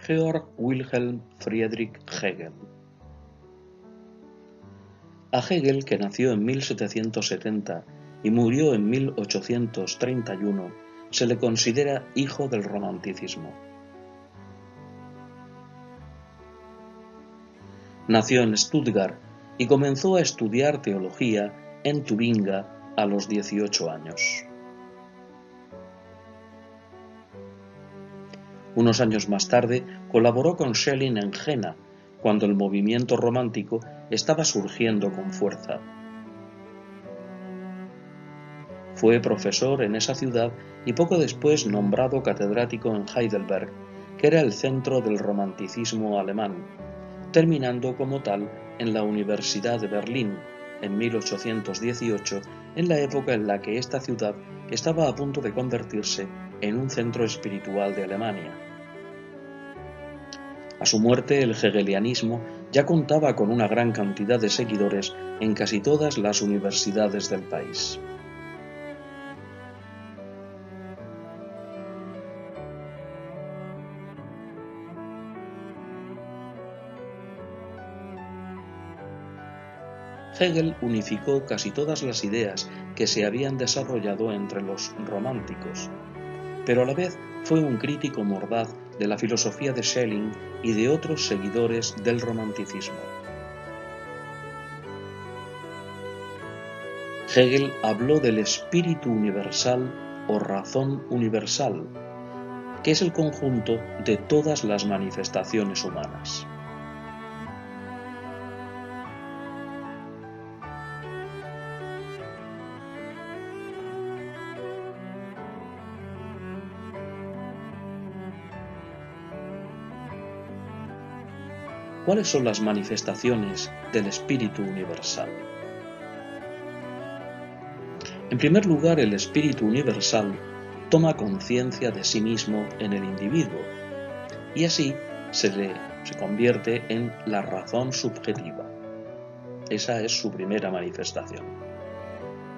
Georg Wilhelm Friedrich Hegel. A Hegel, que nació en 1770 y murió en 1831, se le considera hijo del romanticismo. Nació en Stuttgart y comenzó a estudiar teología en Tubinga a los 18 años. Unos años más tarde colaboró con Schelling en Jena, cuando el movimiento romántico estaba surgiendo con fuerza. Fue profesor en esa ciudad y poco después nombrado catedrático en Heidelberg, que era el centro del romanticismo alemán, terminando como tal en la Universidad de Berlín en 1818, en la época en la que esta ciudad estaba a punto de convertirse en un centro espiritual de Alemania. A su muerte, el hegelianismo ya contaba con una gran cantidad de seguidores en casi todas las universidades del país. Hegel unificó casi todas las ideas que se habían desarrollado entre los románticos, pero a la vez fue un crítico mordaz de la filosofía de Schelling y de otros seguidores del romanticismo. Hegel habló del espíritu universal o razón universal, que es el conjunto de todas las manifestaciones humanas. ¿Cuáles son las manifestaciones del espíritu universal? En primer lugar, el espíritu universal toma conciencia de sí mismo en el individuo y así se convierte en la razón subjetiva. Esa es su primera manifestación.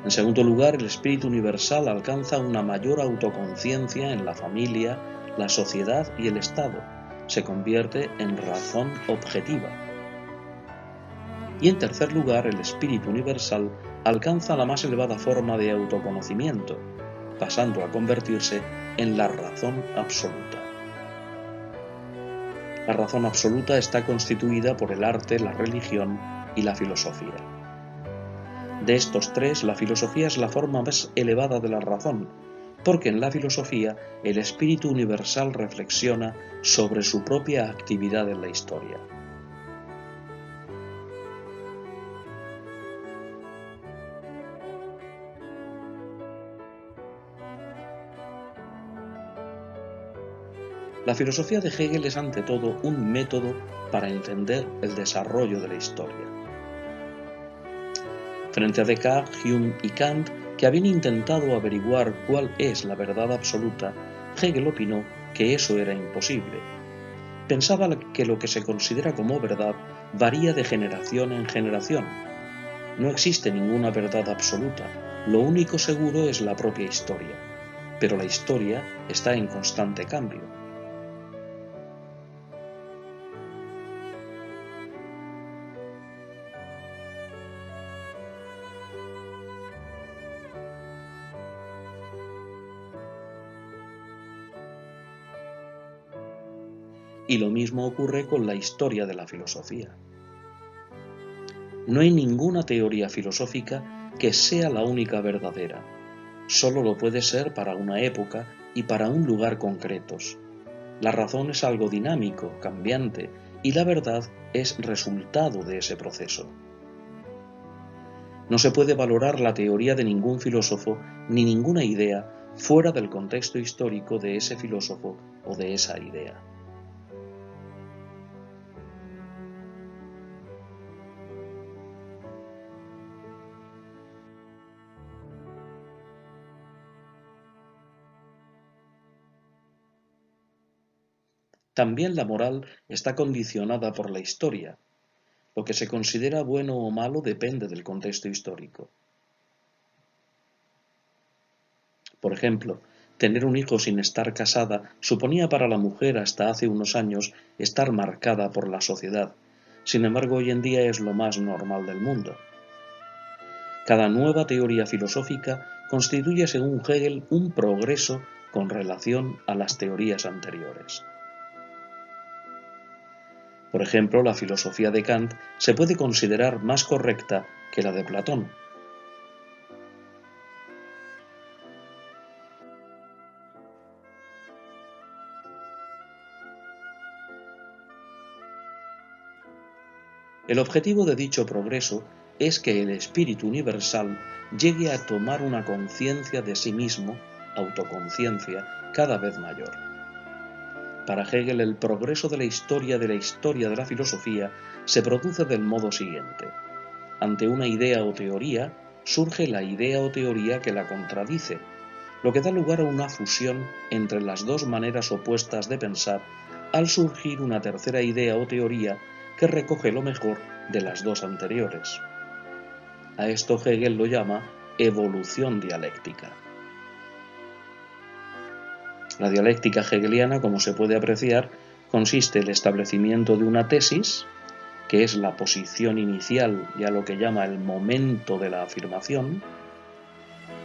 En segundo lugar, el espíritu universal alcanza una mayor autoconciencia en la familia, la sociedad y el Estado. Se convierte en razón objetiva. Y en tercer lugar, el espíritu universal alcanza la más elevada forma de autoconocimiento, pasando a convertirse en la razón absoluta. La razón absoluta está constituida por el arte, la religión y la filosofía. De estos tres, la filosofía es la forma más elevada de la razón, porque en la filosofía el espíritu universal reflexiona sobre su propia actividad en la historia. La filosofía de Hegel es ante todo un método para entender el desarrollo de la historia. Frente a Descartes, Hume y Kant, que habían intentado averiguar cuál es la verdad absoluta, Hegel opinó que eso era imposible. Pensaba que lo que se considera como verdad varía de generación en generación. No existe ninguna verdad absoluta, lo único seguro es la propia historia, pero la historia está en constante cambio. Y lo mismo ocurre con la historia de la filosofía. No hay ninguna teoría filosófica que sea la única verdadera. Solo lo puede ser para una época y para un lugar concretos. La razón es algo dinámico, cambiante, y la verdad es resultado de ese proceso. No se puede valorar la teoría de ningún filósofo ni ninguna idea fuera del contexto histórico de ese filósofo o de esa idea. También la moral está condicionada por la historia. Lo que se considera bueno o malo depende del contexto histórico. Por ejemplo, Tener un hijo sin estar casada suponía para la mujer hasta hace unos años estar marcada por la sociedad. Sin embargo, hoy en día es lo más normal del mundo. Cada nueva teoría filosófica constituye, según Hegel, un progreso con relación a las teorías anteriores. Por ejemplo, la filosofía de Kant se puede considerar más correcta que la de Platón. El objetivo de dicho progreso es que el espíritu universal llegue a tomar una conciencia de sí mismo, autoconciencia, cada vez mayor. Para Hegel, el progreso de la historia de la filosofía se produce del modo siguiente. Ante una idea o teoría, surge la idea o teoría que la contradice, lo que da lugar a una fusión entre las dos maneras opuestas de pensar, al surgir una tercera idea o teoría que recoge lo mejor de las dos anteriores. A esto Hegel lo llama evolución dialéctica. La dialéctica hegeliana, como se puede apreciar, consiste en el establecimiento de una tesis, que es la posición inicial y a lo que llama el momento de la afirmación.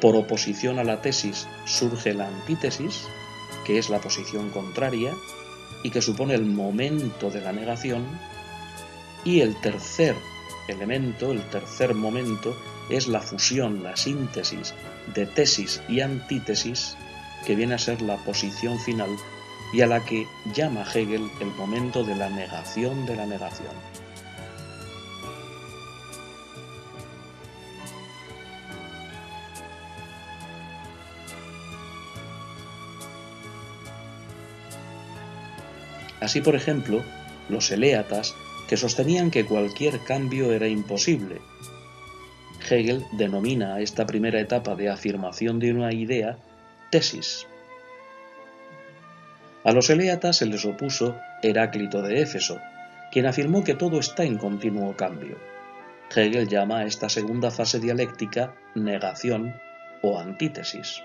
Por oposición a la tesis surge la antítesis, que es la posición contraria y que supone el momento de la negación. Y el tercer elemento, el tercer momento, es la fusión, la síntesis de tesis y antítesis, que viene a ser la posición final y a la que llama Hegel el momento de la negación de la negación. Así, por ejemplo, los eleatas, que sostenían que cualquier cambio era imposible. Hegel denomina a esta primera etapa de afirmación de una idea tesis. A los eleatas se les opuso Heráclito de Éfeso, quien afirmó que todo está en continuo cambio. Hegel llama a esta segunda fase dialéctica negación o antítesis.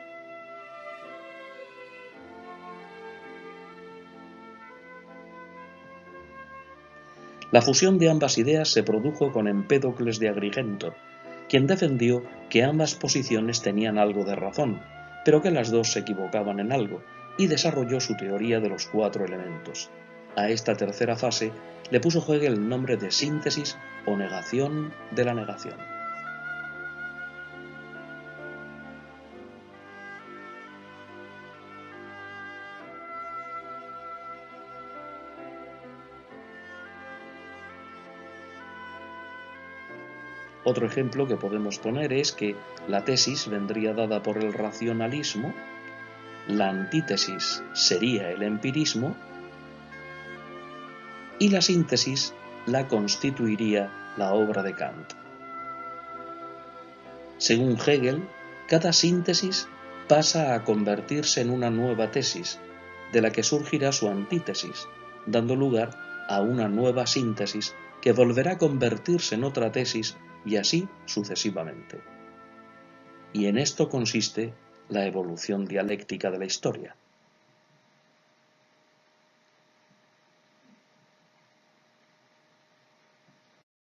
La fusión de ambas ideas se produjo con Empédocles de Agrigento, quien defendió que ambas posiciones tenían algo de razón, pero que las dos se equivocaban en algo, y desarrolló su teoría de los 4 elementos. A esta tercera fase le puso Hegel el nombre de síntesis o negación de la negación. Otro ejemplo que podemos poner es que la tesis vendría dada por el racionalismo, la antítesis sería el empirismo y la síntesis la constituiría la obra de Kant. Según Hegel, cada síntesis pasa a convertirse en una nueva tesis, de la que surgirá su antítesis, dando lugar a una nueva síntesis que volverá a convertirse en otra tesis y así sucesivamente. Y en esto consiste la evolución dialéctica de la historia.